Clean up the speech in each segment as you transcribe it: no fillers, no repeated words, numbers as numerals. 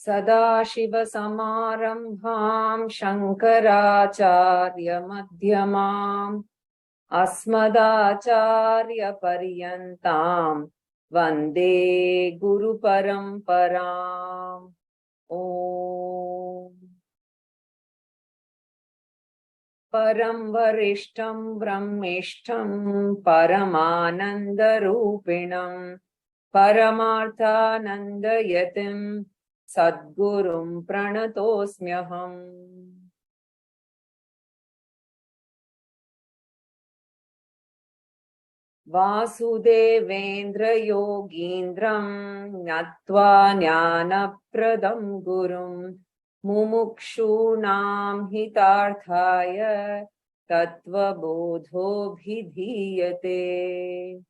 Sadashiva-samarambham Shankaracharya-madhyamam Asmadacharya-paryantam Vande Guru-paramparam. Om Param Varishtam Brahmishtam Paramananda-rupinam Paramarthananda-yatim Sadgurum Pranatosmyaham. Vasudevendra Yogindram Nyatva Jnanapradam Gurum Mumukshunam Hitarthaya Tattvabodho Bhidhiyate.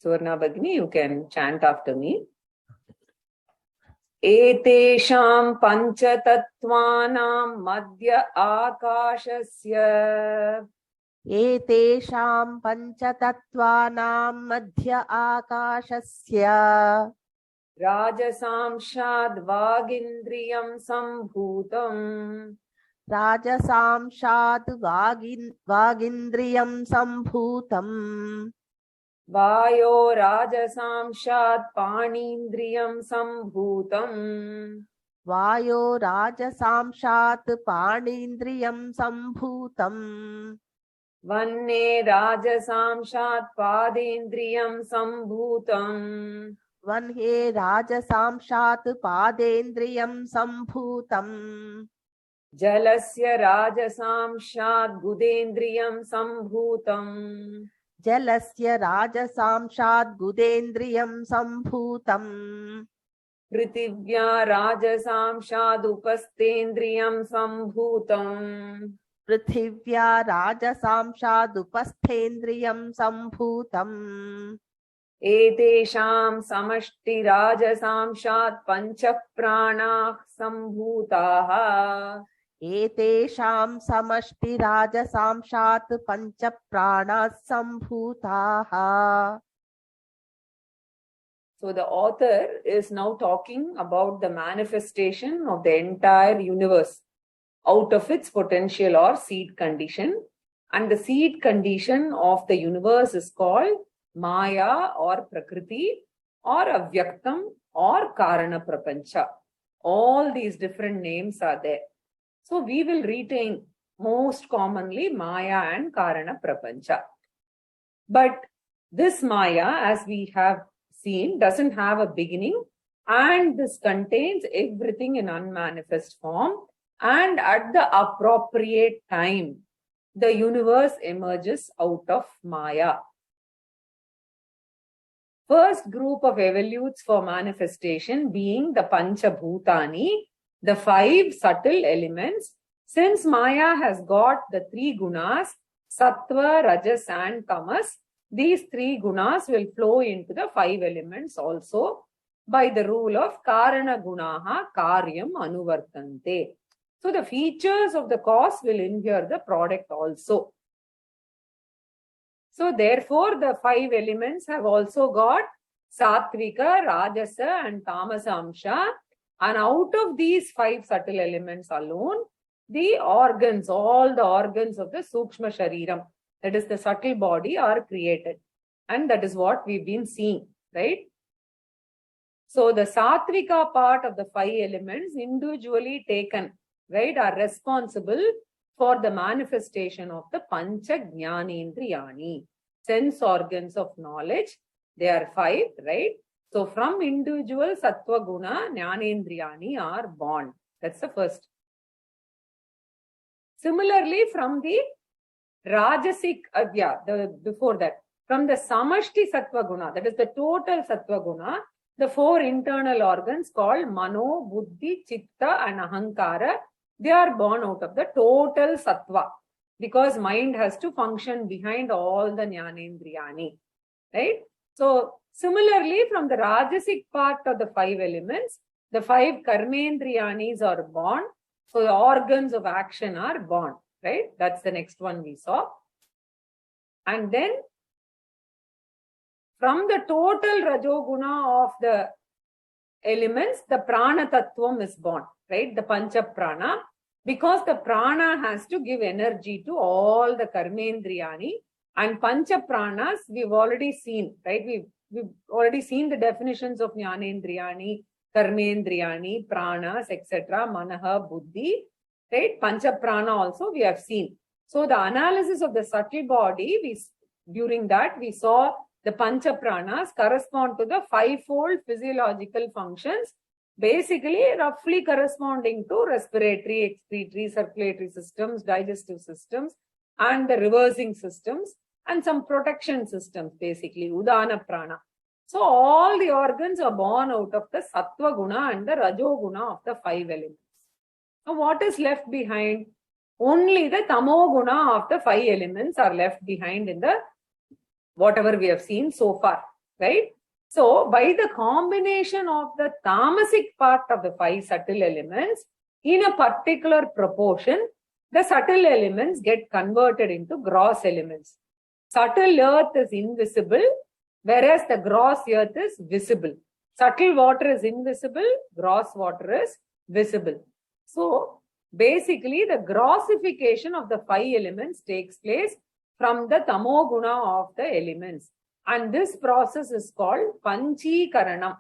Suvarna Bhagini, you can chant after me. Etesham panchatattvanam madhya akashasya. Etesham panchatattvanam madhya akashasya. Rajasamshad vagindriyam sambhutam. Rajasamshad vagindriyam sambhutam. Vayo rajasamshat panindriyam sambhutam. Vayo rajasamshat panindriyam sambhutam. Vanne rajasamshat padendriyam sambhutam. Vanhe rajasamshat padendriyam sambhutam. Jalasya rajasamshat gudendriyam sambhutam. Jalasya rajasamshat gudendriyam sambhutam. Prithivya rajasamshat upastendriyam sambhutam. Prithivya rajasamshat upasthendriyam sambhutam. Etesham samashti rajasamshat panchaprāṇah sambhūtāha. Etesham samashti rajasamshat panchaprāṇah sambhūtāha. So the author is now talking about the manifestation of the entire universe out of its potential or seed condition. And the seed condition of the universe is called Maya or Prakriti or Avyaktam or Karana Prapancha. All these different names are there. So we will retain most commonly Maya and Karana Prapancha. But this Maya, as we have seen, doesn't have a beginning, and this contains everything in unmanifest form, and at the appropriate time, the universe emerges out of Maya. First group of evolutes for manifestation being the Panchabhutani, the 5 subtle elements. Since Maya has got the 3 gunas, Sattva, Rajas and Tamas, these 3 gunas will flow into the 5 elements also by the rule of Karana Gunaha Karyam Anuvartante. So the features of the cause will inhere the product also. So therefore the 5 elements have also got Sattvika, Rajasa and Tamasamsha. And out of these 5 subtle elements alone, the organs, all the organs of the Sukshma Shariram, that is the subtle body, are created. And that is what we've been seeing, right? So the Sattvika part of the 5 elements individually taken, right, are responsible for the manifestation of the Pancha Jnanendriyani, sense organs of knowledge. They are 5, right? So from individual Sattva Guna, Jnanendriyani are born. That's the first. Similarly, from the Rajasic, before that, from the Samashti Sattva Guna, that is the total Sattva Guna, the 4 internal organs called Mano, Buddhi, Chitta and Ahankara, they are born out of the total Sattva, because mind has to function behind all the Jnanendriyani, right? So similarly, from the Rajasic part of the 5 elements, the 5 Karmendriyanis are born. So the organs of action are born, right? That's the next one we saw. And then from the total Rajoguna of the elements, the Prana Tattvam is born, right? The Pancha Prana, because the Prana has to give energy to all the Karmendriyani, and Pancha Pranas we've already seen, right? We've already seen the definitions of Jnanendriyani, Karmendriyani, Pranas, etc., Manaha, Buddhi, right? Pancha Prana also we have seen. So the analysis of the subtle body, during that we saw the Pancha Pranas correspond to the fivefold physiological functions, basically roughly corresponding to respiratory, excretory, circulatory systems, digestive systems, and the reversing systems, and some protection systems, basically, Udana Prana. So all the organs are born out of the Sattva Guna and the Rajo Guna of the 5 elements. Now what is left behind? Only the Tamo Guna of the 5 elements are left behind in the whatever we have seen so far, right? So by the combination of the Tamasic part of the 5 subtle elements in a particular proportion, the subtle elements get converted into gross elements. Subtle earth is invisible, whereas the gross earth is visible. Subtle water is invisible, gross water is visible. So basically the grossification of the 5 elements takes place from the Tamo Guna of the elements. And this process is called Panchikaranam.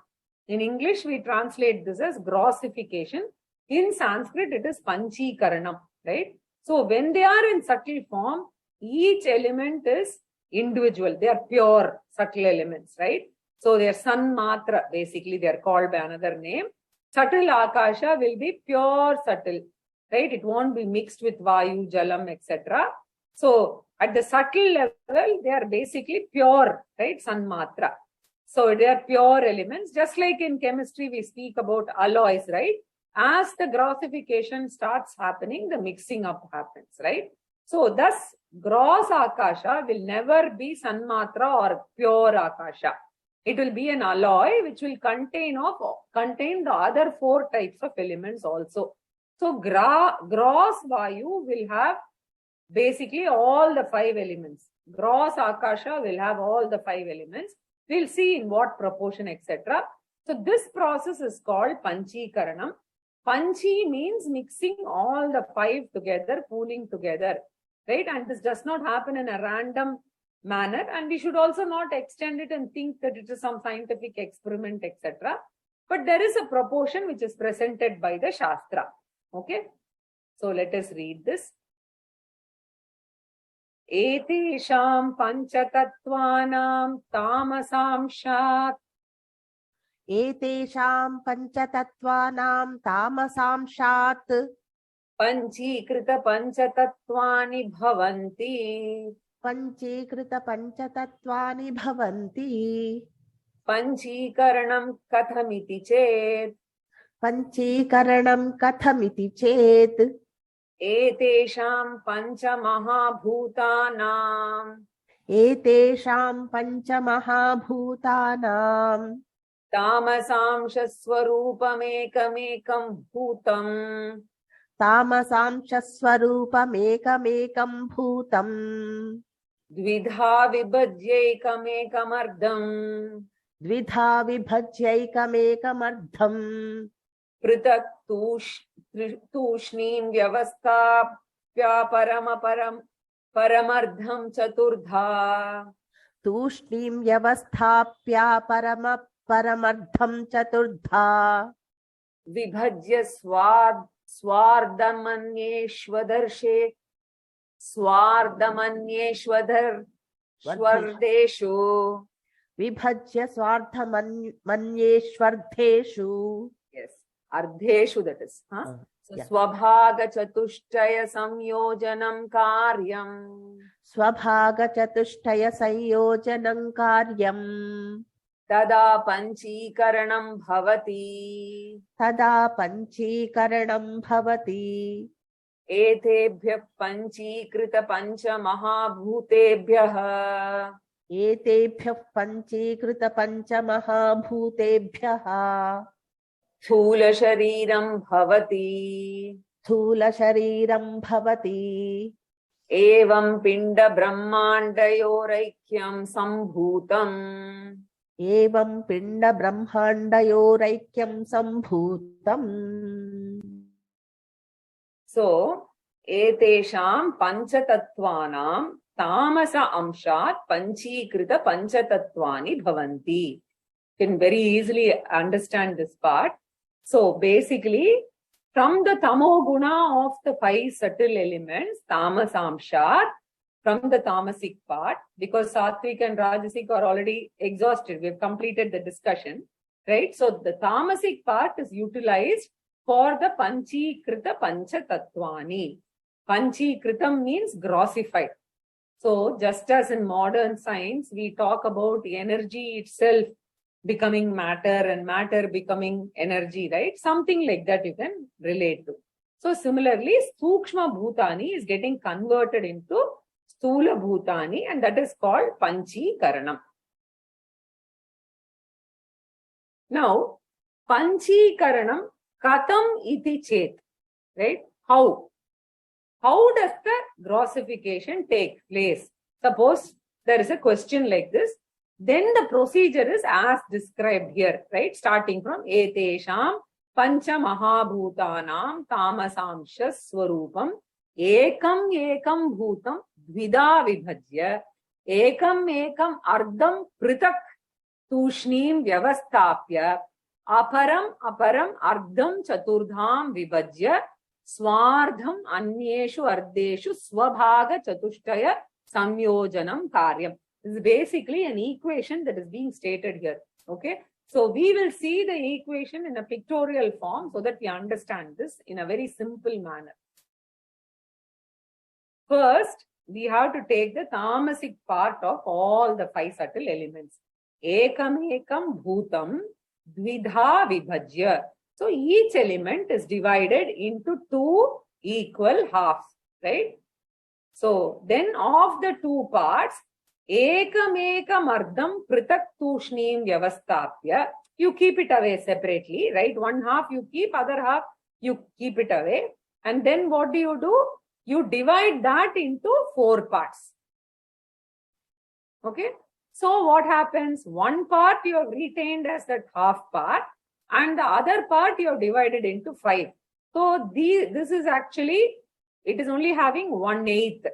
In English, we translate this as grossification. In Sanskrit, it is Panchikaranam, right? So when they are in subtle form, each element is individual. They are pure subtle elements, right? So they are Sanmatra, basically they are called by another name. Subtle Akasha will be pure subtle, right? It won't be mixed with Vayu, Jalam, etc. So at the subtle level, they are basically pure, right? Sanmatra. So they are pure elements. Just like in chemistry, we speak about alloys, right? As the grossification starts happening, the mixing up happens, right? So thus, gross Akasha will never be Sanmatra or pure Akasha. It will be an alloy which will contain the other 4 types of elements also. So gross Vayu will have basically all the 5 elements. Gross Akasha will have all the 5 elements. We'll see in what proportion, etc. So this process is called Panchikaranam. Panchi means mixing all the 5 together, pooling together, right? And this does not happen in a random manner. And we should also not extend it and think that it is some scientific experiment, etc. But there is a proportion which is presented by the Shastra. Okay. So let us read this. Etesham panchatattvanam tamasamshat. Etesham panchatattvanam tamasamshat. Panchikrita panchatattwani bhavanti. Panchikrita panchatattwani bhavanti. Panchikaranam kathamiti chet. Panchikaranam kathamiti chet. Etesham pancha mahabhutanam. Etesham pancha mahabhutanam. Tamasamsha swarupamekam bhutam. Tamasamsha swarupamekam bhutam. Dvidha vibhajyaikam ardham. Dvidha vibhajyaikam ardham. Pritak tushnim vyavastapya paramardham chaturdha. Tushnim vyavasthapya paramardham chaturdha. Vibhajya swardamanyeshwadeshu. Vibhajya swardhamanyeshwardeshu. Yes, ardheshu, that is. So Yeah. swabhaga chatushtaya samyojanam karyam. Swabhaga chatushtaya sanyojanam karyam. Tada panchikaranam bhavati. Tada panchikaranam bhavati. Etebhyah panchikrita pancha mahabhutebhyah. Etebhyah panchikrita pancha mahabhutebhyah. Sthoola shariram bhavati. Sthoola shariram bhavati. Evam pinda brahmandayoraikyam sambhutam. Evam pinda brahmandayoraikyam sambhutam. So, etesham panchatattvanam tamasa amshat panchikrita panchatatvani bhavanti. You can very easily understand this part. So, basically, from the tamo guna of the 5 subtle elements, tamasamshat, from the tamasic part, because sattvic and rajasic are already exhausted. We have completed the discussion, right? So, the tamasic part is utilized for the panchikrita panchatatvani. Panchikritam means grossified. So, just as in modern science, we talk about energy itself becoming matter and matter becoming energy, right? Something like that you can relate to. So, similarly, Sukshma Bhutani is getting converted into Sthoola Bhutani, and that is called Panchikaranam. Now, Panchikaranam Katam iti chet, right? How? How does the grossification take place? Suppose there is a question like this, then the procedure is as described here, right? Starting from etesham pancha mahabhutanam tamasamsha swarupam ekam ekam bhutam dvida vibhajya ekam ekam ardham pritak tushnim vyavastapya aparam aparam ardham chaturdham vibhajya swardham anyeshu ardeshu swabhaga chatushtaya samyojanam karyam. This is basically an equation that is being stated here. Okay. So we will see the equation in a pictorial form so that we understand this in a very simple manner. First, we have to take the tamasic part of all the 5 subtle elements. Ekam ekam bhutam dvidha vibhajya. So each element is divided into 2 equal halves, right? So then of the 2 parts, ekam ekam ardham pritak tushnim vyavastapya. You keep it away separately, right? 1 half you keep, other half you keep it away. And then what do? You divide that into 4 parts. Okay. So what happens? 1 part you have retained as that half part, and the other part you have divided into 5. So this is actually, it is only having 1/8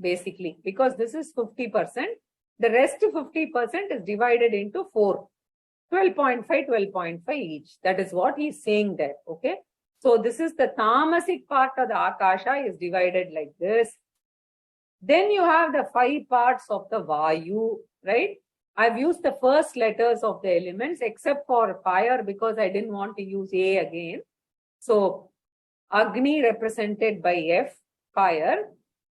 basically, because this is 50%. The rest 50% is divided into 4. 12.5, 12.5 each. That is what he is saying there. Okay. So this is the tamasic part of the Akasha is divided like this. Then you have the 5 parts of the Vayu, right? I've used the first letters of the elements except for fire because I didn't want to use A again. So Agni represented by F, fire.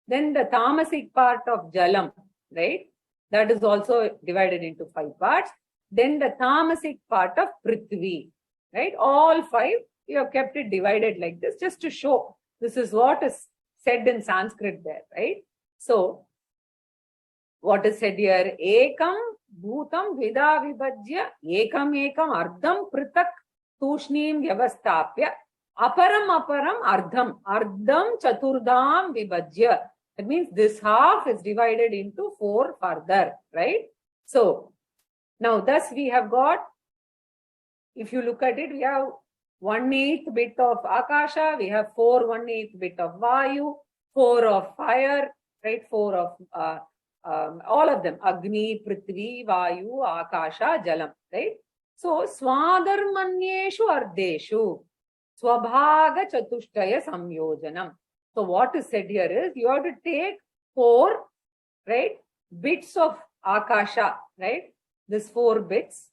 Then the tamasic part of Jalam, right? That is also divided into 5 parts. Then the tamasic part of Prithvi, right? All 5, you have kept it divided like this just to show this is what is said in Sanskrit there, right? So, what is said here? Ekam bhutam vida vibhajya ekam ekam ardham pritak tushnim vyavastapya aparam aparam ardham chaturdham vibhajya. That means this half is divided into 4 further, right? So, now thus we have got, if you look at it, we have 1/8 bit of Akasha, we have 4 1/8 bit of Vayu, 4 of fire, right? 4 of all of them, Agni, Prithvi, Vayu, Akasha, Jalam, right? So, Swadharmanyeshu Ardeshu, Swabhaga Chatushtaya Samyojanam. So, what is said here is, you have to take 4, right, bits of Akasha, right? These 4 bits,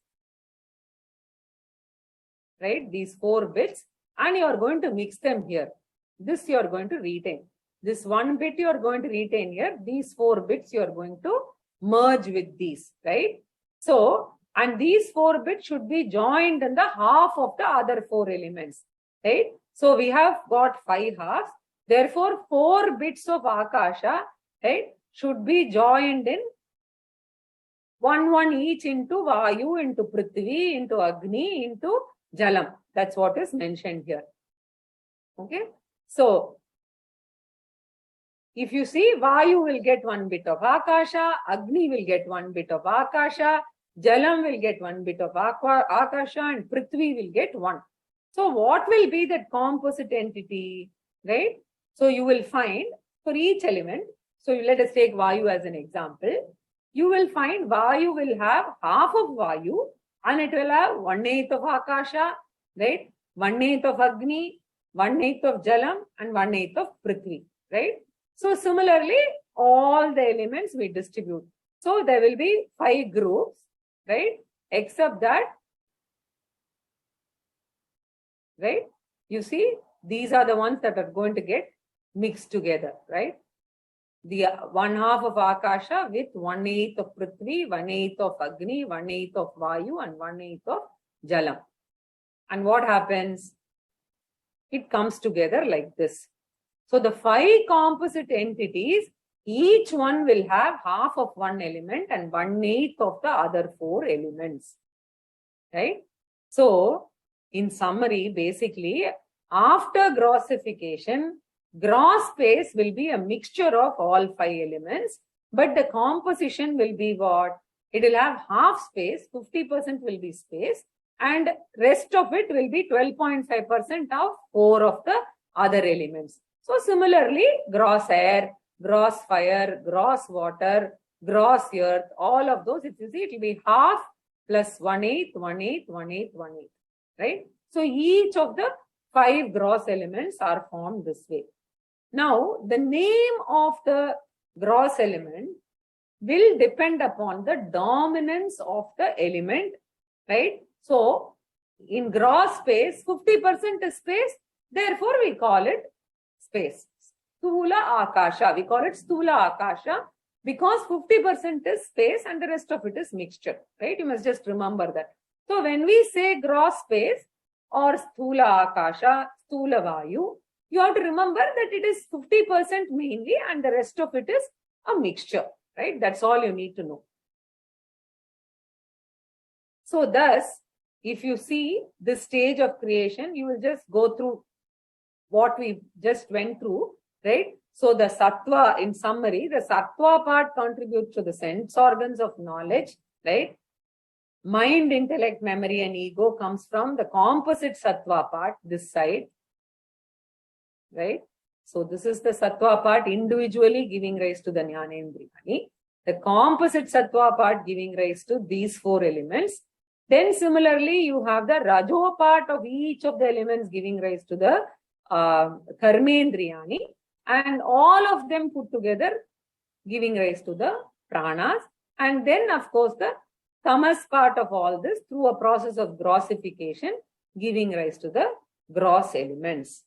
right? These 4 bits, and you are going to mix them here. This you are going to retain. This 1 bit you are going to retain here. These 4 bits you are going to merge with these, right? So, and these 4 bits should be joined in the half of the other 4 elements, right? So, we have got 5 halves. Therefore, 4 bits of Akasha, right, should be joined in 1 each into Vayu, into Prithvi, into Agni, into Jalam. That's what is mentioned here. Okay. So, if you see, Vayu will get 1 bit of Akasha, Agni will get 1 bit of Akasha, Jalam will get 1 bit of Akasha, and Prithvi will get 1. So what will be that composite entity, right? So you will find for each element, so let us take Vayu as an example. You will find Vayu will have half of Vayu and it will have 1/8 of Akasha, right? 1/8 of Agni, 1/8 of Jalam, and 1/8 of Prithvi, right? So similarly, all the elements we distribute. So there will be 5 groups, right? Except that, right? You see, these are the ones that are going to get mixed together, right? The 1/2 of Akasha with 1/8 of Prithvi, 1/8 of Agni, 1/8 of Vayu, and 1/8 of Jalam. And what happens? It comes together like this. So the 5 composite entities, each one will have half of one element and 1/8 of the other 4 elements, right? So in summary, basically, after grossification, gross space will be a mixture of all 5 elements, but the composition will be what? It will have half space, 50% will be space, and rest of it will be 12.5% of 4 of the other elements. So similarly, gross air, gross fire, gross water, gross earth, all of those, if you see, it will be half plus 1/8, 1/8, 1/8, 1/8, right? So each of the 5 gross elements are formed this way. Now, the name of the gross element will depend upon the dominance of the element, right? So, in gross space, 50% is space, therefore we call it space. Sthoola Akasha, we call it Sthoola Akasha because 50% is space and the rest of it is mixture, right? You must just remember that. So, when we say gross space or Sthoola Akasha, Sthoola Vayu, you have to remember that it is 50% mainly and the rest of it is a mixture, right? That's all you need to know. So thus, if you see this stage of creation, you will just go through what we just went through, right? So the sattva, in summary, the sattva part contributes to the sense organs of knowledge, right? Mind, intellect, memory, and ego comes from the composite sattva part, this side, right? So this is the sattva part individually giving rise to the jnanendriyani. The composite sattva part giving rise to these 4 elements. Then similarly, you have the rajo part of each of the elements giving rise to the karmendriyani, and all of them put together giving rise to the pranas. And then, of course, the tamas part of all this through a process of grossification giving rise to the gross elements.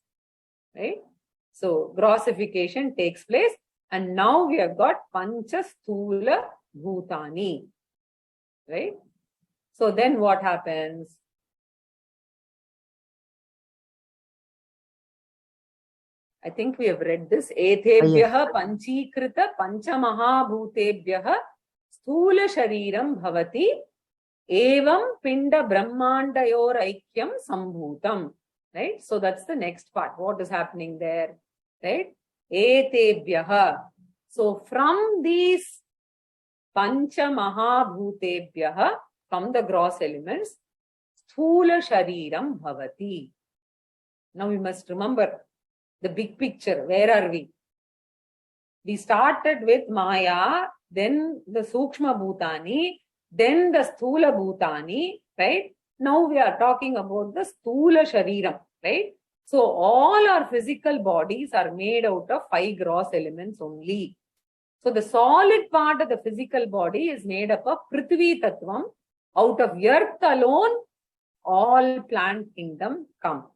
Right? So grossification takes place, and now we have got Pancha Sthoola Bhutani. Right? So then what happens? I think we have read this. Etebhyaha panchikrita panchamahabhutebhyaha sthoola shariram bhavati evam pinda brahmandayor aikyam sambhutam. Right? So that's the next part. What is happening there? Right? Etebhyaha. So from these panchamahabhutebhyaha, from the gross elements, sthoola shariram bhavati. Now we must remember the big picture. Where are we? We started with Maya, then the Sukshma Bhutani, then the Sthoola Bhutani, right? Now we are talking about the Sthoola Shariram, right? So all our physical bodies are made out of 5 gross elements only. So the solid part of the physical body is made up of Prithvi Tattvam. Out of earth alone, all plant kingdom come.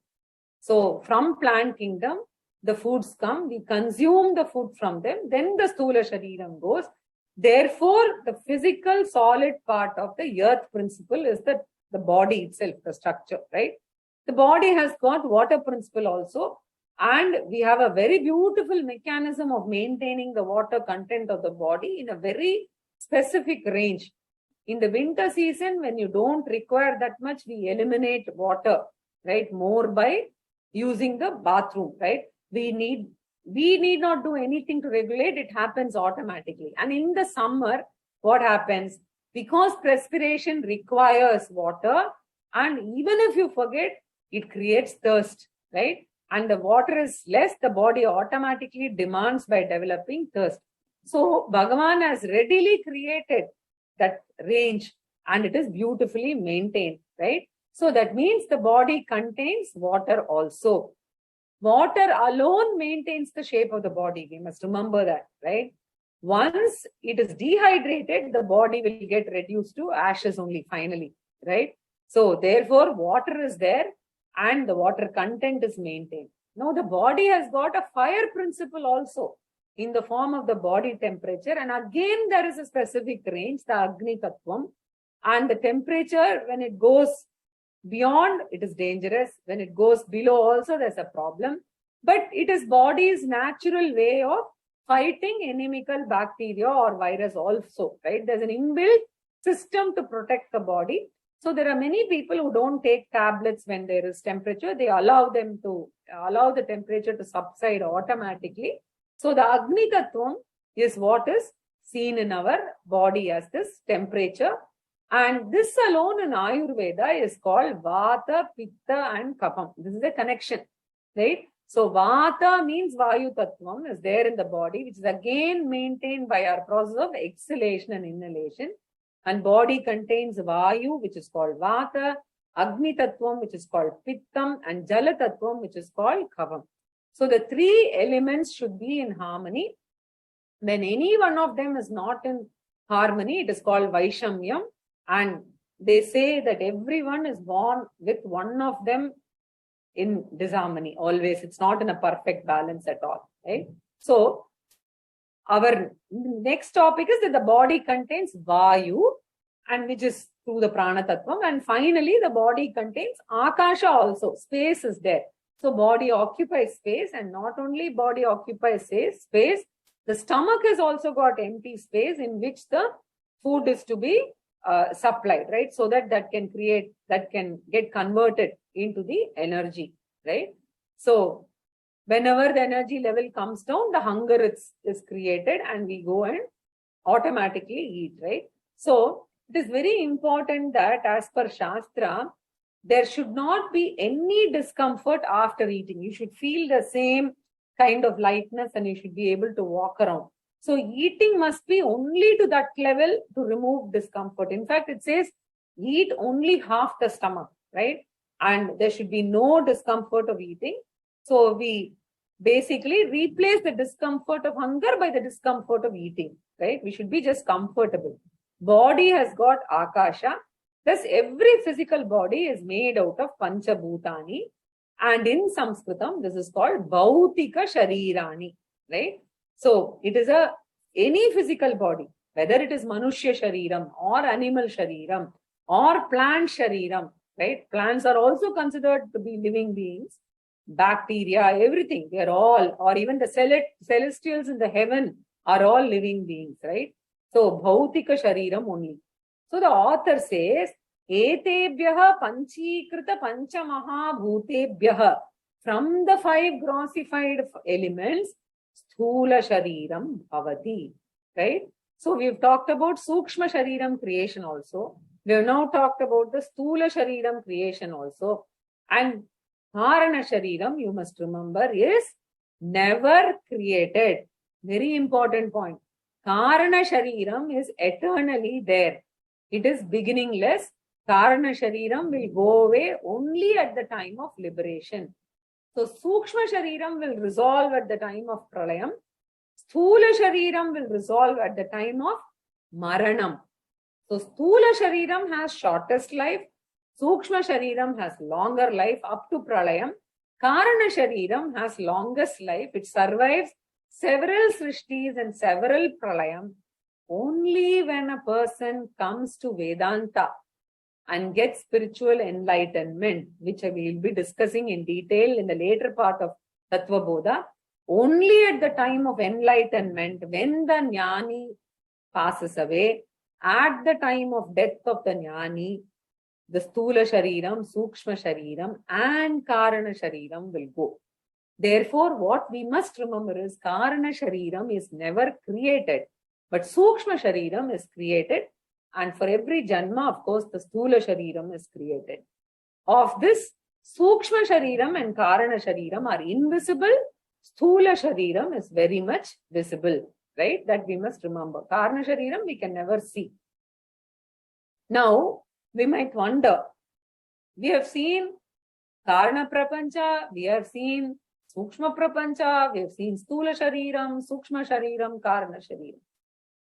So from plant kingdom, the foods come, we consume the food from them, then the Sthoola Shariram goes. Therefore, the physical solid part of the earth principle is the body itself, the structure, right? The body has got water principle also, and we have a very beautiful mechanism of maintaining the water content of the body in a very specific range. In the winter season, when you don't require that much, we eliminate water, right? More by using the bathroom, right? We need we need not do anything to regulate, it happens automatically. And in the summer, what happens? Because perspiration requires water, and even if you forget, it creates thirst, right? And the water is less, the body automatically demands by developing thirst. So Bhagavan has readily created that range, and it is beautifully maintained, right? So that means the body contains water also. Water alone maintains the shape of the body. We must remember that, right? Once it is dehydrated, the body will get reduced to ashes only finally, right? So therefore, water is there and the water content is maintained. Now the body has got a fire principle also in the form of the body temperature. And again, there is a specific range, the Agni Tattvam. And the temperature, when it goes beyond, it is dangerous. When it goes below also, there's a problem. But it is body's natural way of fighting inimical bacteria or virus also, right? There's an inbuilt system to protect the body. So there are many people who don't take tablets when there is temperature. They allow the temperature to subside automatically. So the Agni Tattvam is what is seen in our body as this temperature. And this alone in Ayurveda is called Vata, Pitta and Kapam. This is a connection, right? So Vata means Vayu Tattvam is there in the body, which is again maintained by our process of exhalation and inhalation. And body contains Vayu, which is called Vata, Agni Tattvam, which is called Pittam, and Jala Tattvam, which is called Kapam. So the three elements should be in harmony. When any one of them is not in harmony, it is called Vaishamyam. And they say that everyone is born with one of them in disharmony always. It's not in a perfect balance at all, right? So our next topic is that the body contains Vayu, and which is through the Prana Tattvam. And finally, the body contains Akasha also. Space is there. So body occupies space, and not only body occupies space, the stomach has also got empty space in which the food is to be supplied, right? So that can get converted into the energy, right? So whenever the energy level comes down, the hunger is created and we go and automatically eat, right? So it is very important that as per Shastra, there should not be any discomfort after eating. You should feel the same kind of lightness and you should be able to walk around. So eating must be only to that level to remove discomfort. In fact, it says eat only half the stomach, right? And there should be no discomfort of eating. So we basically replace the discomfort of hunger by the discomfort of eating, right? We should be just comfortable. Body has got Akasha. Thus, every physical body is made out of Panchabhutani. And in Sanskritam, this is called Bhautika Sharirani, right? So it is any physical body, whether it is Manushya Shariram or animal Shariram or plant Shariram, right? Plants are also considered to be living beings. Bacteria, everything, they are all, or even the celestials in the heaven are all living beings, right? So Bhautika Shariram only. So the author says, Etebhyaha Panchikrita Panchamaha Bhutebhyaha, from the 5 grossified elements, Sthoola Shariram Bhavati, right? So we've talked about Sukshma Shariram creation also. We have now talked about the Sthoola Shariram creation also. And Karana Shariram, you must remember, is never created. Very important point. Karana Shariram is eternally there. It is beginningless. Karana Shariram will go away only at the time of liberation. So Sukshma Shariram will resolve at the time of Pralayam. Sthoola Shariram will resolve at the time of Maranam. So Sthoola Shariram has shortest life. Sukshma Shariram has longer life up to Pralayam. Karana Shariram has longest life. It survives several Srushtis and several Pralayam. Only when a person comes to Vedanta and gets spiritual enlightenment, which I will be discussing in detail in the later part of Tattvabodha, only at the time of enlightenment, when the Jnani passes away, at the time of death of the Jnani, the Sthoola Shariram, Sukshma Shariram and Karana Shariram will go. Therefore, what we must remember is Karana Shariram is never created, but Sukshma Shariram is created. And for every Janma, of course, the Sthoola Shariram is created. Of this, Sukshma Shariram and Karana Shariram are invisible. Sthoola Shariram is very much visible, right? That we must remember. Karana Shariram we can never see. Now, we might wonder, we have seen Karana Prapancha, we have seen Sukshma Prapancha, we have seen Sthoola Shariram, Sukshma Shariram, Karana Shariram.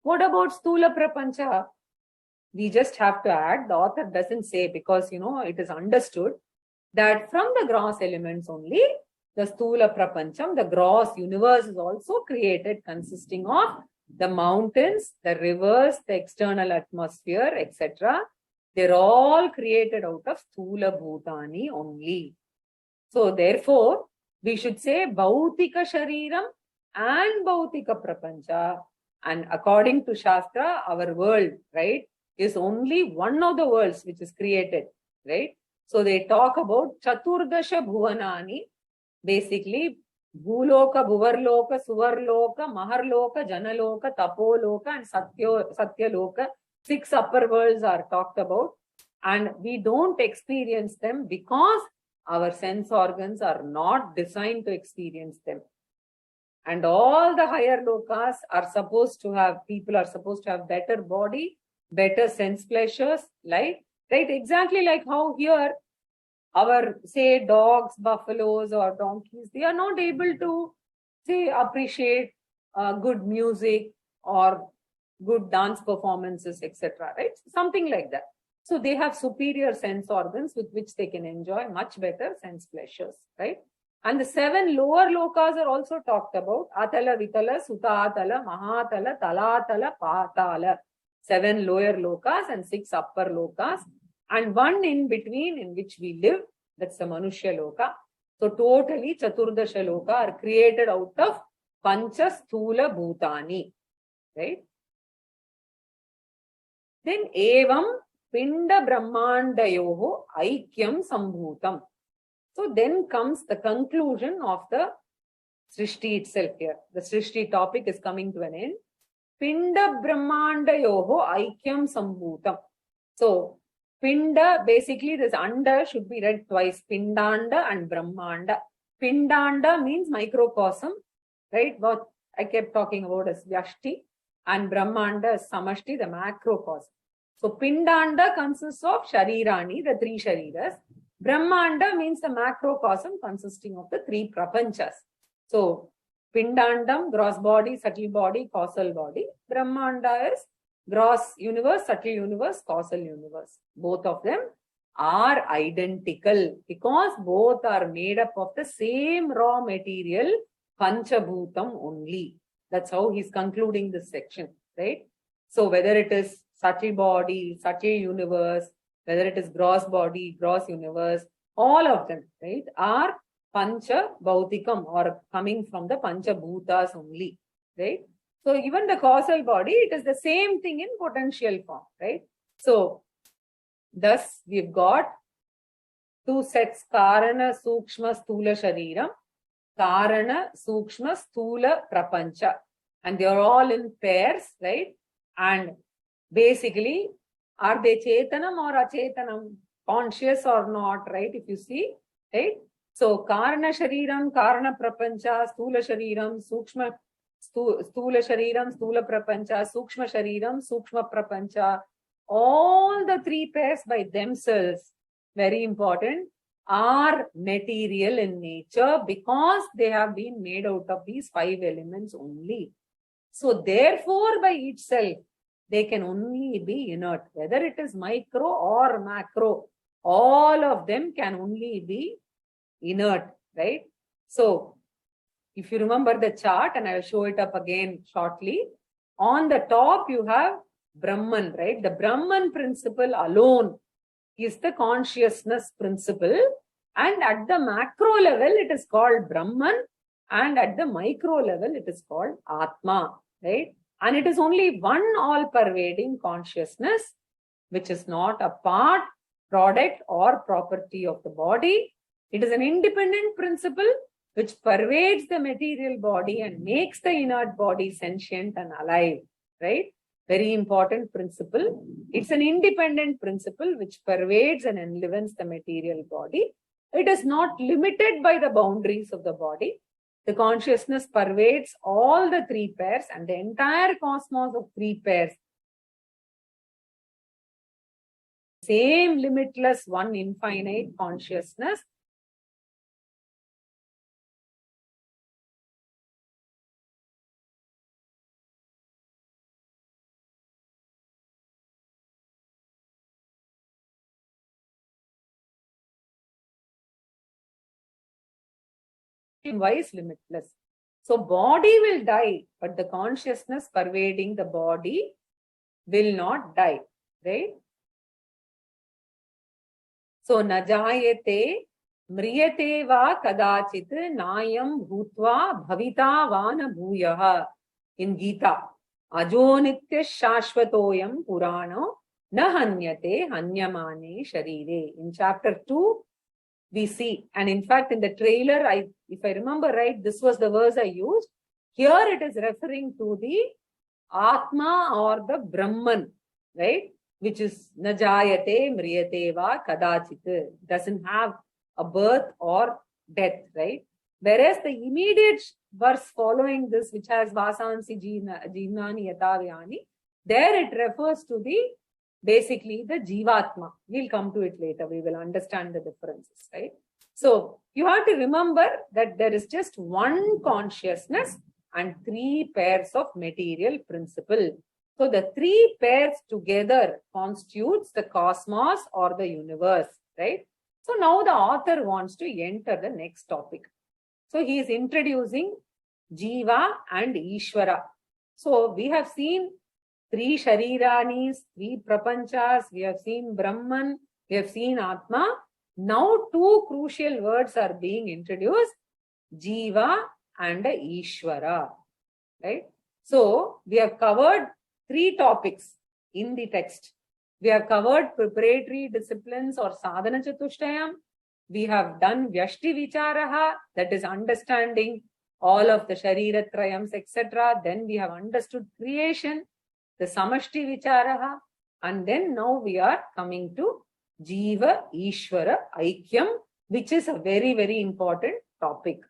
What about Sthoola Prapancha? We just have to add, the author doesn't say, because it is understood that from the gross elements only, the Sthoola Prapancham, the gross universe, is also created, consisting of the mountains, the rivers, the external atmosphere, etc. They're all created out of Sthoola Bhutani only. So therefore, we should say Bhautika Shariram and Bhautika Prapancha. And according to Shastra, our world, right, is only one of the worlds which is created, right? So they talk about Chaturdasha Bhuvanani, basically Bhuloka, Bhuvarloka, Suvarloka, Maharloka, Janaloka, Tapoloka, and Satyaloka. 6 upper worlds are talked about, and we don't experience them because our sense organs are not designed to experience them. And all the higher lokas are supposed to have, people are supposed to have better body, better sense pleasures, right? Exactly like how here our, say, dogs, buffaloes or donkeys, they are not able to, say, appreciate good music or good dance performances, etc., right? Something like that. So they have superior sense organs with which they can enjoy much better sense pleasures, right? And the 7 lower lokas are also talked about. Atala, Vitala, Sutatala, Mahatala, Talatala, Patala. 7 lower lokas and 6 upper lokas. And 1 in between in which we live, that's the Manushya Loka. So totally Chaturdasha Loka are created out of Pancha Sthoola Bhutani, right? Then Evam Pinda Brahmandayoho Aikyam Sambhutam. So then comes the conclusion of the Srushti itself here. The Srushti topic is coming to an end. Pinda Brahmandayoho Aikyam Sambhutam. So Pinda, basically this anda should be read twice. Pindanda and Brahmanda. Pindanda means microcosm, right? What I kept talking about is Vyashti, and Brahmanda is Samashti, the macrocosm. So Pindanda consists of Sharirani, the 3 Shariras. Brahmanda means the macrocosm consisting of the 3 Prapanchas. So Pindandam, gross body, subtle body, causal body. Brahmanda is gross universe, subtle universe, causal universe. Both of them are identical because both are made up of the same raw material, Panchabhutam only. That's how he's concluding this section, right? So whether it is subtle body, subtle universe, whether it is gross body, gross universe, all of them, right, are Pancha Bhautikam, or coming from the Pancha Bhutas only, right? So even the causal body, it is the same thing in potential form, right? So thus we've got 2 sets, Karana, Sukshma, Sthoola Shariram, Karana, Sukshma, Sthoola, Prapancha. And they are all in pairs, right? And basically, are they Chetanam or Achetanam, conscious or not, right? If you see, right? So Karana Shariram, Karana Prapancha, Sthoola Shariram, Sukshma, Sthoola Shariram, Sthoola Prapancha, Sukshma Shariram, Sukshma Prapancha, all the 3 pairs by themselves, very important, are material in nature because they have been made out of these 5 elements only. So therefore, by itself, they can only be inert, whether it is micro or macro, all of them can only be inert, right? So if you remember the chart, and I will show it up again shortly, on the top you have Brahman, right? The Brahman principle alone is the consciousness principle, and at the macro level it is called Brahman, and at the micro level it is called Atma, right? And it is only one all-pervading consciousness, which is not a part, product, or property of the body. It is an independent principle which pervades the material body and makes the inert body sentient and alive, right? Very important principle. It's an independent principle which pervades and enlivens the material body. It is not limited by the boundaries of the body. The consciousness pervades all the three pairs and the entire cosmos of three pairs. Same limitless one infinite consciousness wise limitless. So body will die, but the consciousness pervading the body will not die, right? So najayate mriyate va kadachit nayam bhutva bhavita vana bhuyaha in Gita. Ajo nitya shashvatoyam purano na hanyate hanyamane sharire. In chapter 2, we see, and in fact in the trailer, if I remember right, this was the verse I used. Here it is referring to the Atma or the Brahman, right? Which is najayate mriyate va kadachit. Doesn't have a birth or death, right? Whereas the immediate verse following this, which has vasansi jivnani yatavyani, there it refers to the basically the Jivatma. We'll come to it later. We will understand the differences, right? So you have to remember that there is just one consciousness and three pairs of material principle. So the three pairs together constitutes the cosmos or the universe, right? So now the author wants to enter the next topic. So he is introducing Jiva and Ishwara. So we have seen three Shariranis, three Prapanchas, we have seen Brahman, we have seen Atma. Now two crucial words are being introduced, Jiva and Ishwara, right? So we have covered three topics in the text. We have covered preparatory disciplines or sadhana chatushtayam. We have done Vyashti Vicharaha, that is understanding all of the Shariratrayams, etc. Then we have understood creation, the Samashti Vicharaha, and then now we are coming to Jiva, Ishwara, Aikyam, which is a very, very important topic.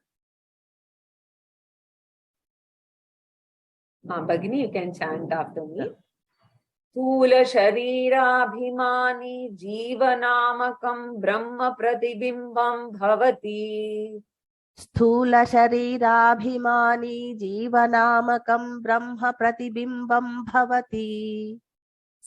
Bhagini, you can chant after me. Sthoola Sharirabhimani Jivanamakam Brahma Pratibimbam Bhavati. Sthoola Sharirabhimani Jivanamakam Brahma Pratibimbam Bhavati.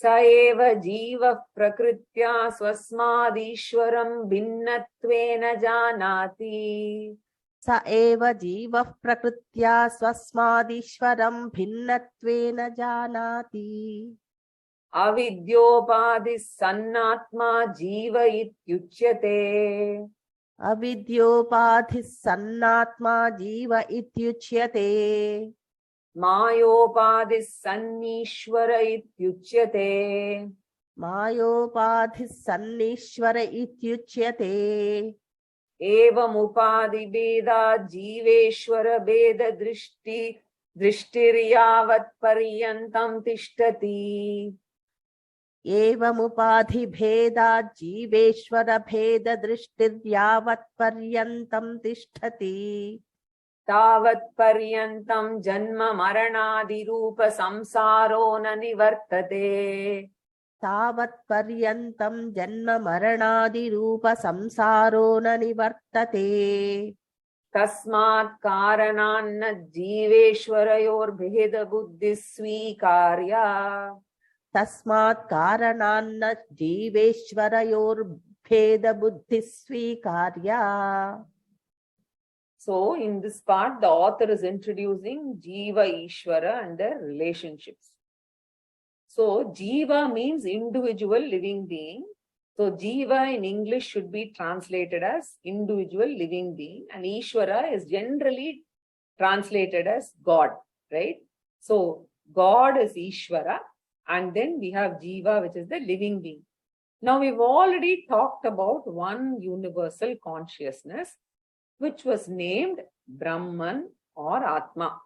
Saeva Jiva Prakritya Swasmadishwaram Bhinnatvena Janati. Sa eva jiva prakritya swasmadishwaram bhinnatvena janati. Avidyopadis sannatma jiva ityuchyate. Avidyopadhis sannatma jiva ityuchyate. Mayopadis sannishwara ityuchyate. Mayopadhis sannishwara ityuchyate. Evam upadi beda jiveshwara beda drishtiryavat paryantam tishtati. Evam upadhi bheda jiveshwara bheda drishtiryavat paryantam tishtati. Tavat paryantam janma maranadi rupa samsaro na nivartate. Tavat paryantam janma maranadi rupa samsaro na nivartate. Tasmat karananna jiveshwarayor bheda buddhi svikarya. Tasmat karananna jiveshwarayor bheda buddhi svikarya. So in this part, the author is introducing Jiva, Ishwara and their relationships. So Jiva means individual living being. So Jiva in English should be translated as individual living being, and Ishwara is generally translated as God, right? So God is Ishwara, and then we have Jiva, which is the living being. Now we've already talked about one universal consciousness. which was named Brahman or Atma,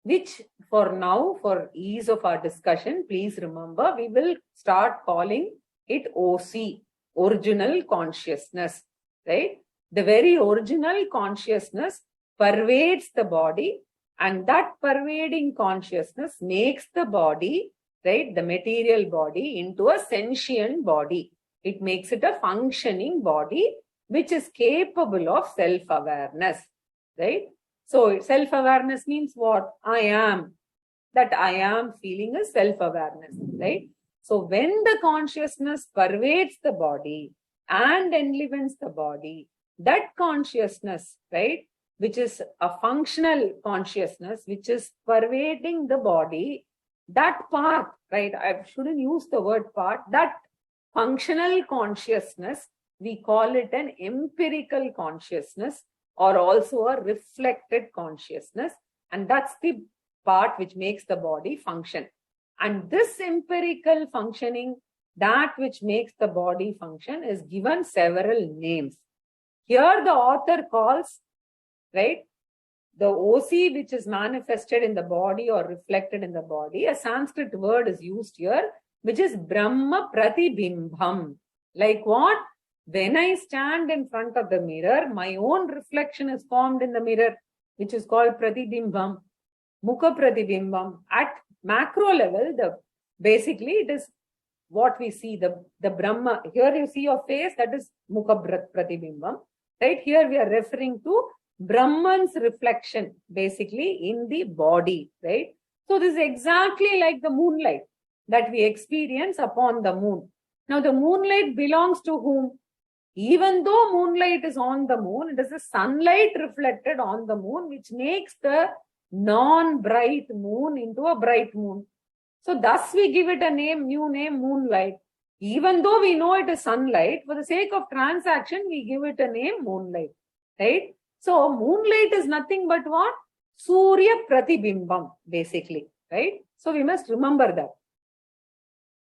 which for now, for ease of our discussion, please remember, we will start calling it OC, original consciousness, right? The very original consciousness pervades the body, and that pervading consciousness makes the body, right, the material body, into a sentient body. It makes it a functioning body which is capable of self-awareness, right? So self-awareness means what? I am. That I am feeling is self-awareness, right? So when the consciousness pervades the body and enlivens the body, that consciousness, right, which is a functional consciousness, which is pervading the body, that part, right, I shouldn't use the word part, that functional consciousness, we call it an empirical consciousness or also a reflected consciousness. And that's the part which makes the body function. And this empirical functioning, that which makes the body function, is given several names. Here the author calls, right, the OC which is manifested in the body or reflected in the body, a Sanskrit word is used here, which is Brahma Pratibimbam. Like what? When I stand in front of the mirror, my own reflection is formed in the mirror, which is called Pratibimbam, Mukha Pratibimbam. At macro level, basically it is what we see, the Brahma. Here you see your face, that is Mukha Pratibimbam. Right here we are referring to Brahman's reflection, basically in the body, right? So this is exactly like the moonlight that we experience upon the moon. Now the moonlight belongs to whom? Even though moonlight is on the moon, it is the sunlight reflected on the moon which makes the non-bright moon into a bright moon. So thus we give it a name, new name, moonlight. Even though we know it is sunlight, for the sake of transaction, we give it a name, moonlight, right? So moonlight is nothing but what? Surya Pratibimbam, basically, right? So we must remember that.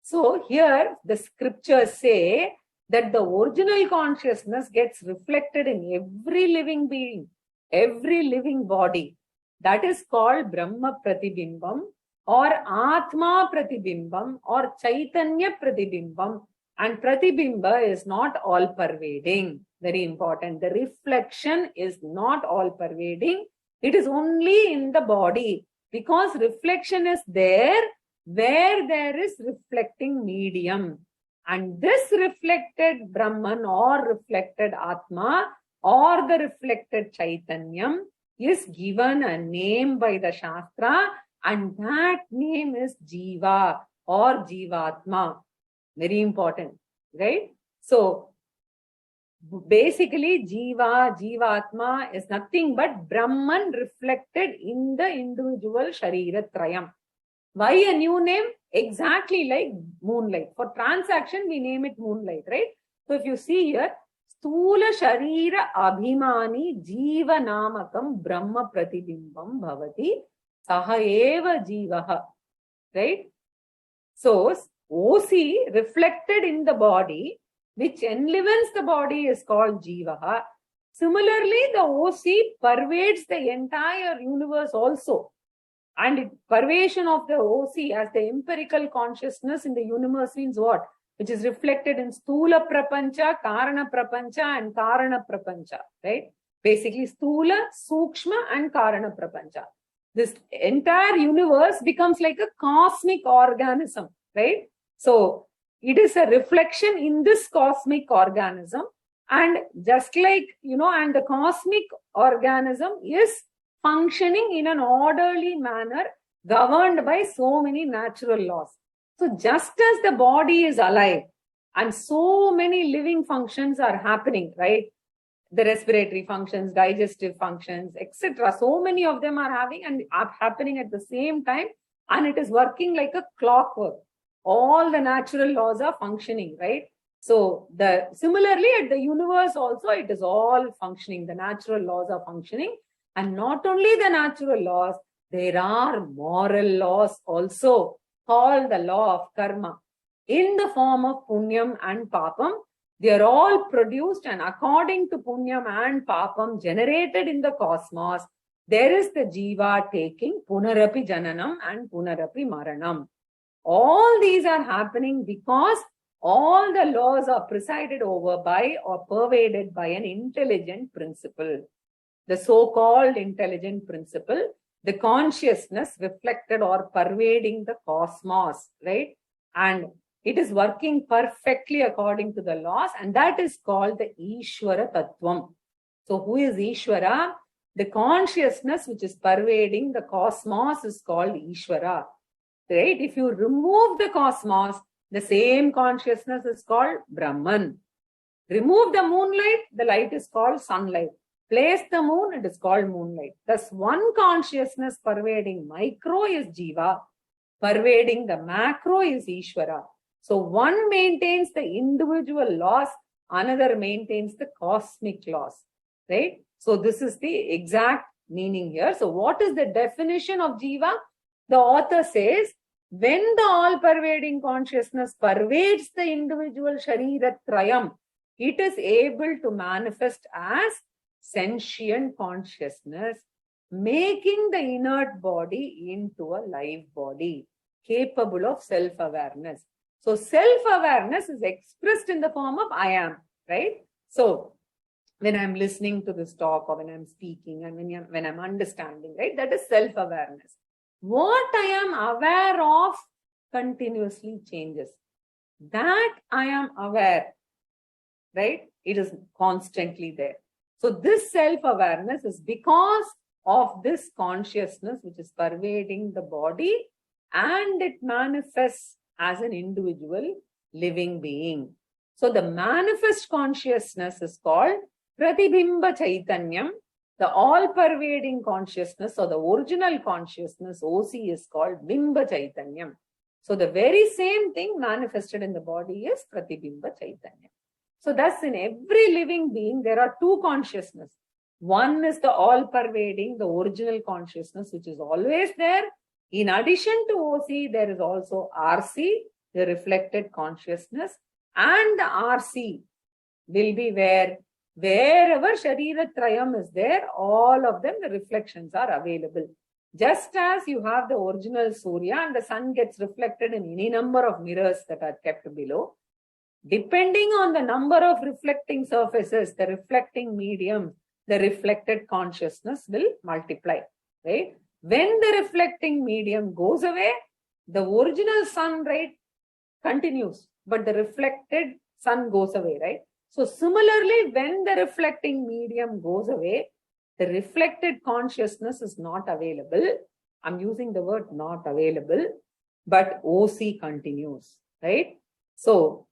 So here the scriptures say that the original consciousness gets reflected in every living being, every living body. That is called Brahma Pratibimbam or Atma Pratibimbam or Chaitanya Pratibimbam. And Pratibimba is not all pervading. Very important. The reflection is not all pervading. It is only in the body, because reflection is there where there is reflecting medium. And this reflected Brahman or reflected Atma or the reflected Chaitanyam is given a name by the Shastra, and that name is Jiva or Jivatma. Very important, right? So basically Jiva, Jivatma is nothing but Brahman reflected in the individual Sharira Trayam. Why a new name? Exactly like moonlight. For transaction, we name it moonlight, right? So if you see here, Sthoola Sharira Abhimani Jiva Namakam Brahma Pratibimbam Bhavati Saha Eva Jivaha, right? So OC reflected in the body, which enlivens the body, is called Jivaha. Similarly, the OC pervades the entire universe also. And pervasion of the OC as the empirical consciousness in the universe means what? Which is reflected in Sthoola Prapancha, Karana Prapancha and Karana Prapancha, right? Basically Sthoola, Sukshma and Karana Prapancha. This entire universe becomes like a cosmic organism, right? So it is a reflection in this cosmic organism, and just like, and the cosmic organism is functioning in an orderly manner, governed by so many natural laws. So just as the body is alive and so many living functions are happening, right? The respiratory functions, digestive functions, etc. So many of them are having and are happening at the same time, and it is working like a clockwork. All the natural laws are functioning, right? So similarly at the universe also, it is all functioning. The natural laws are functioning. And not only the natural laws, there are moral laws also, called the law of karma, in the form of punyam and papam. They are all produced, and according to Punyam and Papam generated in the cosmos, there is the Jiva taking Punarapi Jananam and Punarapi Maranam. All these are happening because all the laws are presided over by or pervaded by an intelligent principle. The so-called intelligent principle, the consciousness reflected or pervading the cosmos, right? And it is working perfectly according to the laws, and that is called the Ishwara Tattvam. So who is Ishwara? The consciousness which is pervading the cosmos is called Ishwara. Right? If you remove the cosmos, the same consciousness is called Brahman. Remove the moonlight, the light is called sunlight. Place the moon, it is called moonlight. Thus, one consciousness pervading micro is Jiva, pervading the macro is Ishwara. So one maintains the individual laws, another maintains the cosmic laws, right? So this is the exact meaning here. So what is the definition of Jiva? The author says, when the all-pervading consciousness pervades the individual Sharira Trayam, it is able to manifest as sentient consciousness, making the inert body into a live body, capable of self-awareness. So self-awareness is expressed in the form of I am, right? So when I'm listening to this talk or when I'm speaking and when I'm understanding, right? That is self-awareness. What I am aware of continuously changes. That I am aware, right? It is constantly there. So this self-awareness is because of this consciousness which is pervading the body, and it manifests as an individual living being. So the manifest consciousness is called Pratibimba Chaitanyam. The all-pervading consciousness or the original consciousness, OC, is called Bimba Chaitanyam. So the very same thing manifested in the body is Pratibimba Chaitanyam. So thus in every living being, there are two consciousnesses. One is the all-pervading, the original consciousness, which is always there. In addition to OC, there is also RC, the reflected consciousness, and the RC will be wherever Sharira Trayam is there, all of them, the reflections are available. Just as you have the original Surya and the sun gets reflected in any number of mirrors that are kept below, depending on the number of reflecting surfaces, the reflecting medium, the reflected consciousness will multiply, right? When the reflecting medium goes away, the original sun, right, continues, but the reflected sun goes away, right? So similarly, when the reflecting medium goes away, the reflected consciousness is not available. I'm using the word not available, but OC continues, right? So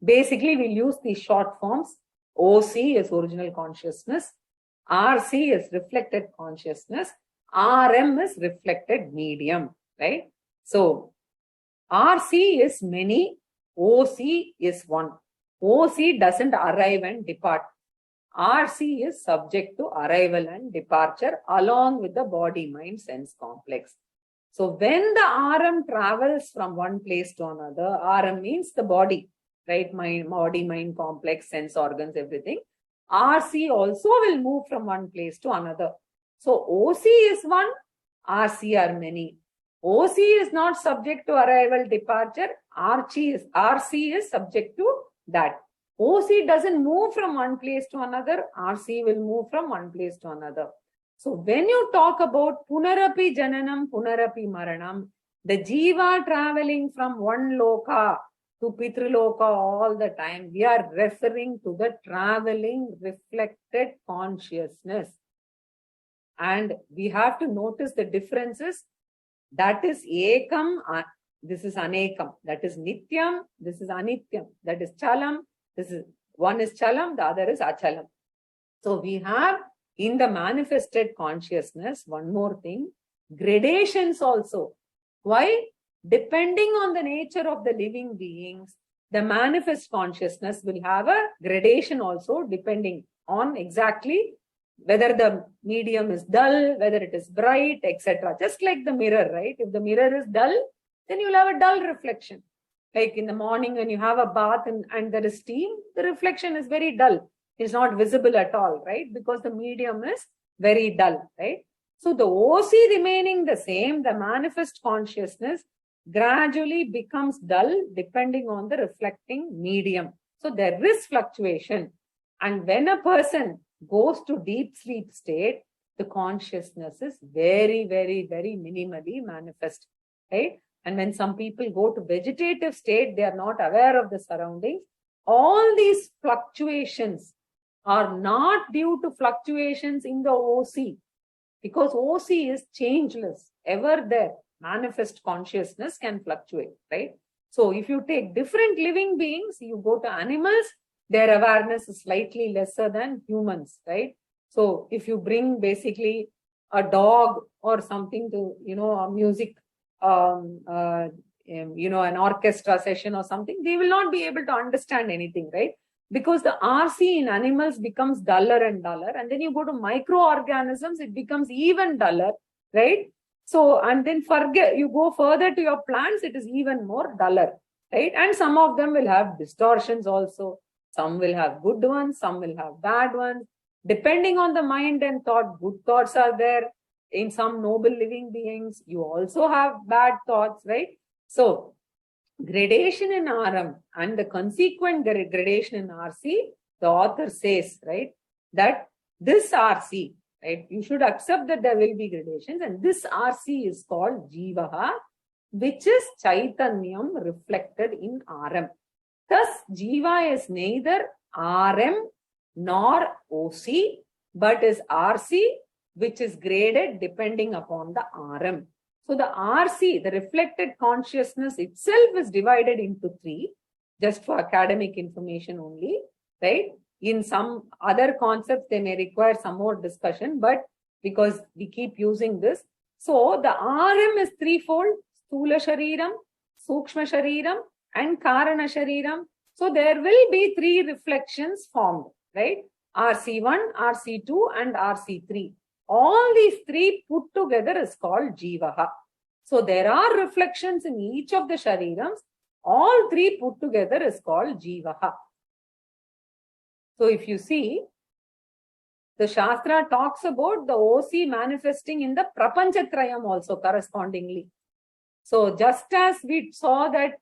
basically, we'll use these short forms. OC is original consciousness. RC is reflected consciousness. RM is reflected medium, right? So RC is many. OC is one. OC doesn't arrive and depart. RC is subject to arrival and departure along with the body-mind sense complex. So when the RM travels from one place to another, RM means the body, right? Body-mind complex, sense organs, everything. RC also will move from one place to another. So OC is one, RC are many. OC is not subject to arrival, departure. RC is subject to that. OC doesn't move from one place to another. RC will move from one place to another. So when you talk about Punarapi Jananam, Punarapi Maranam, the Jiva traveling from one loka to Pitriloka all the time, we are referring to the traveling reflected consciousness. And we have to notice the differences. That is Ekam, this is Anekam. That is Nityam, this is Anityam. That is Chalam, one is Chalam, the other is Achalam. So we have in the manifested consciousness, one more thing, gradations also. Why? Depending on the nature of the living beings, the manifest consciousness will have a gradation also, depending on exactly whether the medium is dull, whether it is bright, etc. Just like the mirror, right? If the mirror is dull, then you'll have a dull reflection. Like in the morning when you have a bath and there is steam, the reflection is very dull. It's not visible at all, right? Because the medium is very dull, right? So the OC remaining the same, the manifest consciousness gradually becomes dull depending on the reflecting medium. So there is fluctuation. And when a person goes to deep sleep state, the consciousness is very, very, very minimally manifest, right? And when some people go to vegetative state, they are not aware of the surroundings. All these fluctuations are not due to fluctuations in the OC, because OC is changeless, ever there. Manifest consciousness can fluctuate, right? So if you take different living beings, you go to animals, their awareness is slightly lesser than humans, right? So if you bring basically a dog or something to, a music, an orchestra session or something, they will not be able to understand anything, right? Because the RC in animals becomes duller and duller. And then you go to microorganisms, it becomes even duller, right? So, and then you go further to your plants, it is even more duller, right? And some of them will have distortions also. Some will have good ones, some will have bad ones. Depending on the mind and thought, good thoughts are there. In some noble living beings, you also have bad thoughts, right? So, gradation in RM and the consequent gradation in RC, the author says, right, that this RC, right, you should accept that there will be gradations, and this RC is called Jiva, which is Chaitanyam reflected in RM. Thus, Jiva is neither RM nor OC, but is RC, which is graded depending upon the RM. So the RC, the reflected consciousness itself, is divided into three, just for academic information only, right? In some other concepts, they may require some more discussion, but because we keep using this. So the RM is threefold: Sthoola Shariram, Sukshma Shariram, and Karana Shariram. So there will be three reflections formed, right? RC1, RC2, and RC3. All these three put together is called Jivaha. So there are reflections in each of the Sharirams. All three put together is called Jivaha. So if you see, the Shastra talks about the OC manifesting in the Prapanchatrayam also correspondingly. So just as we saw that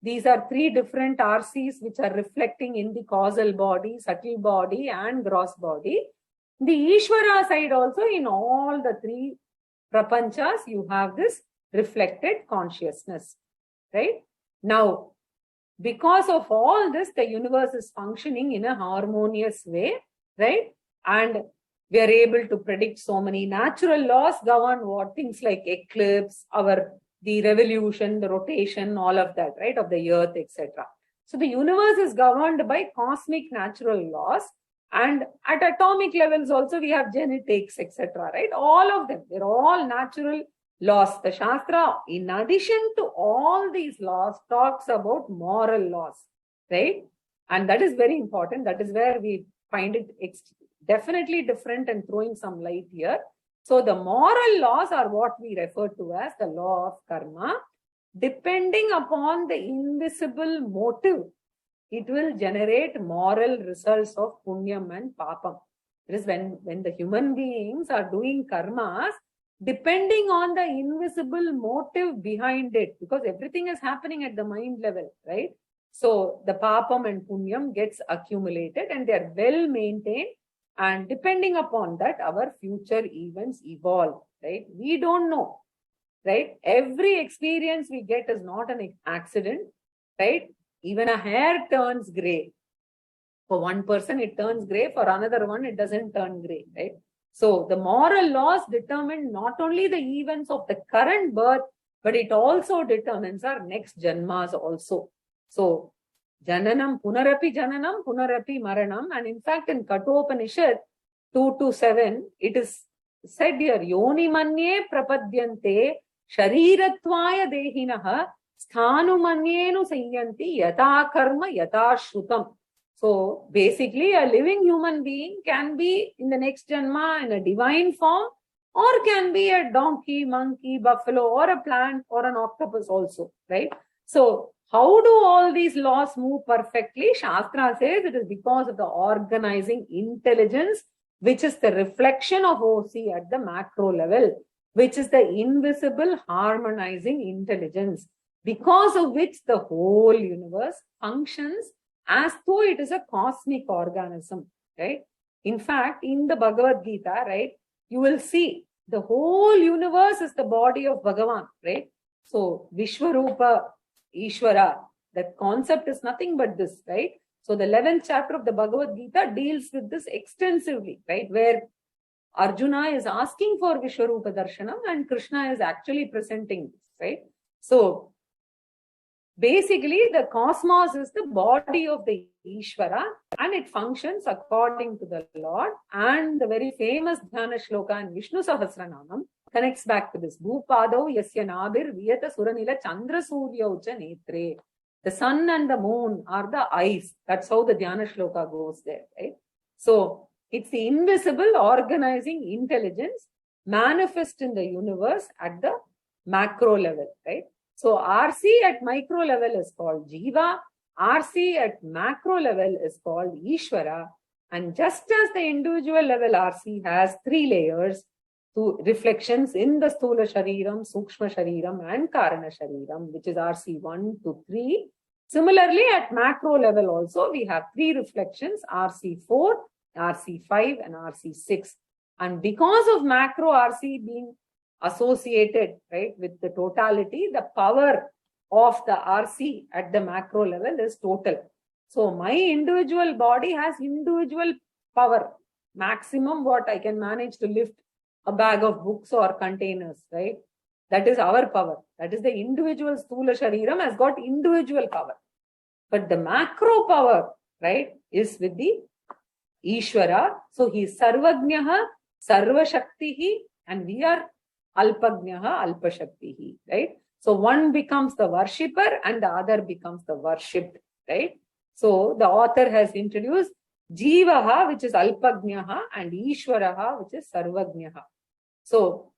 these are three different RCs which are reflecting in the causal body, subtle body, and gross body, the Ishwara side also, in all the three prapanchas, you have this reflected consciousness, right? Now, because of all this, the universe is functioning in a harmonious way, right? And we are able to predict so many natural laws govern what things like eclipse, the revolution, the rotation, all of that, right? Of the earth, etc. So the universe is governed by cosmic natural laws. And at atomic levels also we have genetics, etc. Right? All of them, they're all natural laws. The Shastra, in addition to all these laws, talks about moral laws, right? And that is very important. That is where we find it definitely different and throwing some light here. So the moral laws are what we refer to as the law of karma. Depending upon the invisible motive, it will generate moral results of punyam and papam. It is when the human beings are doing karmas, depending on the invisible motive behind it, because everything is happening at the mind level, right? So the papam and punyam gets accumulated and they are well maintained. And depending upon that, our future events evolve, right? We don't know, right? Every experience we get is not an accident, right? Even a hair turns gray. For one person, it turns gray. For another one, it doesn't turn gray, right? So the moral laws determine not only the events of the current birth, but it also determines our next janmas also. So jananam, punarapi maranam. And in fact, in Kathopanishad 2-7, it is said here, yoni manye prapadyante sharirattvaya dehinaha sthanu manyenu sayyanti yata karma yata shrutam. So basically, a living human being can be in the next janma in a divine form, or can be a donkey, monkey, buffalo, or a plant, or an octopus also, right? So how do all these laws move perfectly? Shastra says it is because of the organizing intelligence, which is the reflection of OC at the macro level, which is the invisible harmonizing intelligence, because of which the whole universe functions as though it is a cosmic organism, right? In fact, in the Bhagavad Gita, right, you will see the whole universe is the body of Bhagavan, right? So Vishwarupa, Ishwara, that concept is nothing but this, right? So the 11th chapter of the Bhagavad Gita deals with this extensively, right? Where Arjuna is asking for Vishwarupa Darshanam and Krishna is actually presenting this, right? So basically, the cosmos is the body of the Ishwara and it functions according to the Lord. And the very famous Dhyana Shloka in Vishnu Sahasranamam connects back to this. Bhupado yasya nabir viyata suranila chandra surya ucha netre. The sun and the moon are the eyes. That's how the Dhyana Shloka goes there, right? So it's the invisible organizing intelligence manifest in the universe at the macro level, right? So RC at micro level is called Jiva, RC at macro level is called Ishwara, and just as the individual level RC has 3 layers to reflections in the Sthoola Shariram, Sukshma Shariram and Karana Shariram, which is RC 1 to 3. Similarly, at macro level also, we have 3 reflections, RC 4, RC 5 and RC 6. And because of macro RC being associated, right, with the totality, the power of the RC at the macro level is total. So my individual body has individual power, maximum what I can manage to lift a bag of books or containers, right? That is our power. That is the individual Sthoola Shariram has got individual power. But the macro power, right, is with the Ishwara. So he is Sarvajnaha, Sarvashaktihi, and we are Alpajnaha, Alpashaktihi, right? So one becomes the worshipper and the other becomes the worshipped, right? So the author has introduced Jivaha, which is Alpajnaha, and Ishwaraha, which is Sarvajnaha. So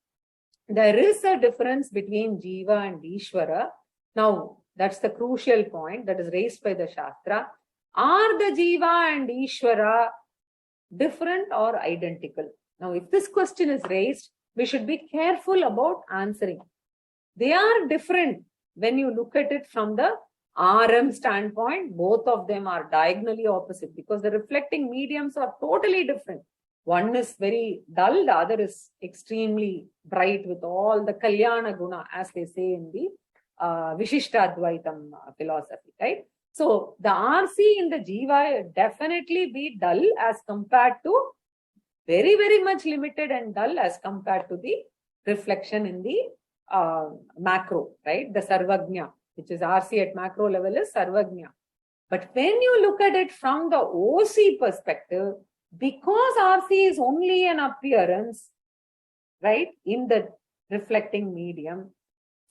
there is a difference between Jiva and Ishwara. Now, that's the crucial point that is raised by the Shastra. Are the Jiva and Ishwara different or identical? Now, if this question is raised, we should be careful about answering. They are different when you look at it from the RM standpoint. Both of them are diagonally opposite because the reflecting mediums are totally different. One is very dull, the other is extremely bright with all the Kalyana Guna, as they say in the Vishishtadvaitam philosophy, right? So the RC in the Jiva definitely be dull as compared to very, very much limited and dull as compared to the reflection in the macro, right? The Sarvajna, which is RC at macro level is Sarvajna. But when you look at it from the OC perspective, because RC is only an appearance, right, in the reflecting medium,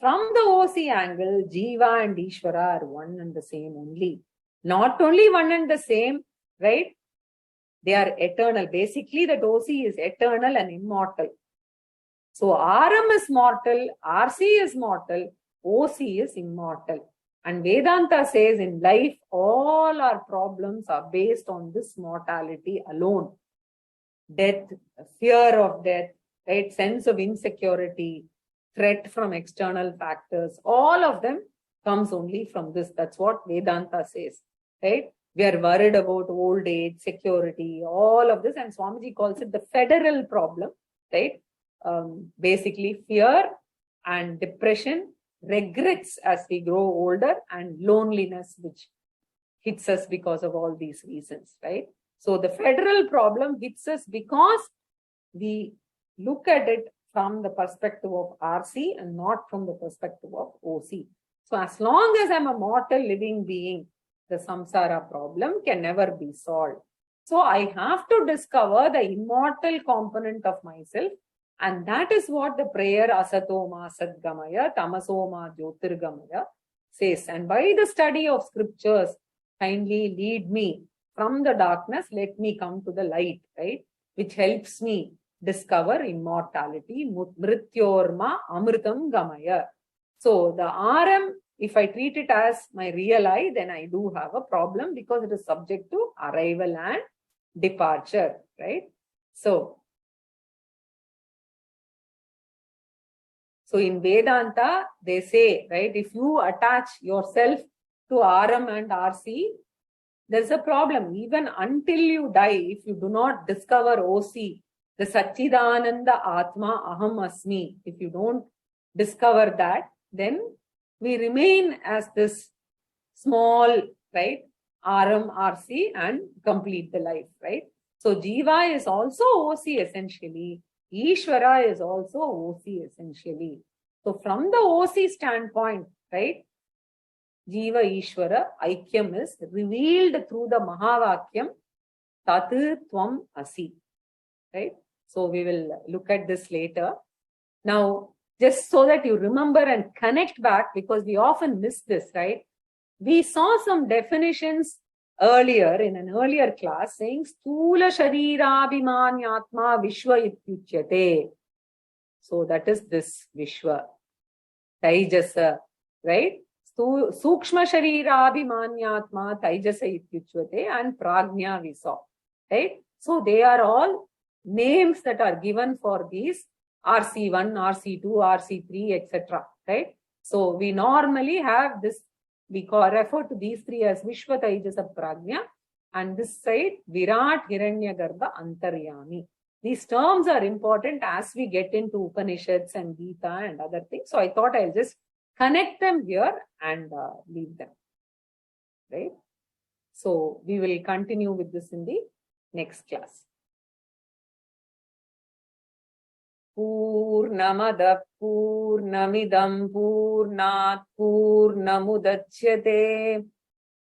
from the OC angle, Jiva and Ishwara are one and the same only. Not only one and the same, right? They are eternal. Basically, that OC is eternal and immortal. So RM is mortal, RC is mortal, OC is immortal. And Vedanta says in life, all our problems are based on this mortality alone. Death, fear of death, right? Sense of insecurity, threat from external factors, all of them comes only from this. That's what Vedanta says, right? We are worried about old age, security, all of this. And Swamiji calls it the federal problem, right? Basically fear and depression, regrets as we grow older, and loneliness, which hits us because of all these reasons, right? So the federal problem hits us because we look at it from the perspective of RC and not from the perspective of OC. So as long as I'm a mortal living being, the samsara problem can never be solved. So I have to discover the immortal component of myself. And that is what the prayer Asatoma Sadgamaya, Tamasoma Jyotirgamaya says. And by the study of scriptures, kindly lead me from the darkness, let me come to the light, right? Which helps me discover immortality. Mrityorma Amritam Gamaya. So the RM If I treat it as my real I, then I do have a problem because it is subject to arrival and departure, right? So in Vedanta, they say, right, if you attach yourself to RM and RC, there's a problem. Even until you die, if you do not discover OC, the Satchidananda Atma Aham Asmi, if you don't discover that, then we remain as this small, right, RM, RC and complete the life, right? So Jiva is also OC essentially. Ishwara is also OC essentially. So from the OC standpoint, right, Jiva Ishwara Aikyam is revealed through the Mahavakyam Tattvabodha Asi, right? So we will look at this later. Now, just so that you remember and connect back, because we often miss this, right? We saw some definitions earlier in an earlier class saying Sthoola Sharirabhimanyatma Vishwa Ityuchyate. So that is this Vishwa, Taijasa, right? Sukshma Sharirabhimanyatma Taijasa Ityuchyate and Pragnya we saw, right? So they are all names that are given for these RC1, RC2, RC3, etc. Right? So we normally have this, we refer to these three as Vishwa Taijasa Pragnya, and this side Virat Hiranyagarbha Antaryami. These terms are important as we get into Upanishads and Gita and other things. So I thought I'll just connect them here and leave them. Right? So we will continue with this in the next class. Purnamada Purnamidam Purnat Purnamudachyate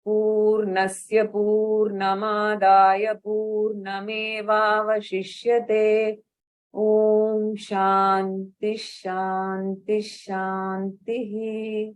Purnasya Purnamadaya Purnamevavashishyate. Om Shanti Shanti Shanti.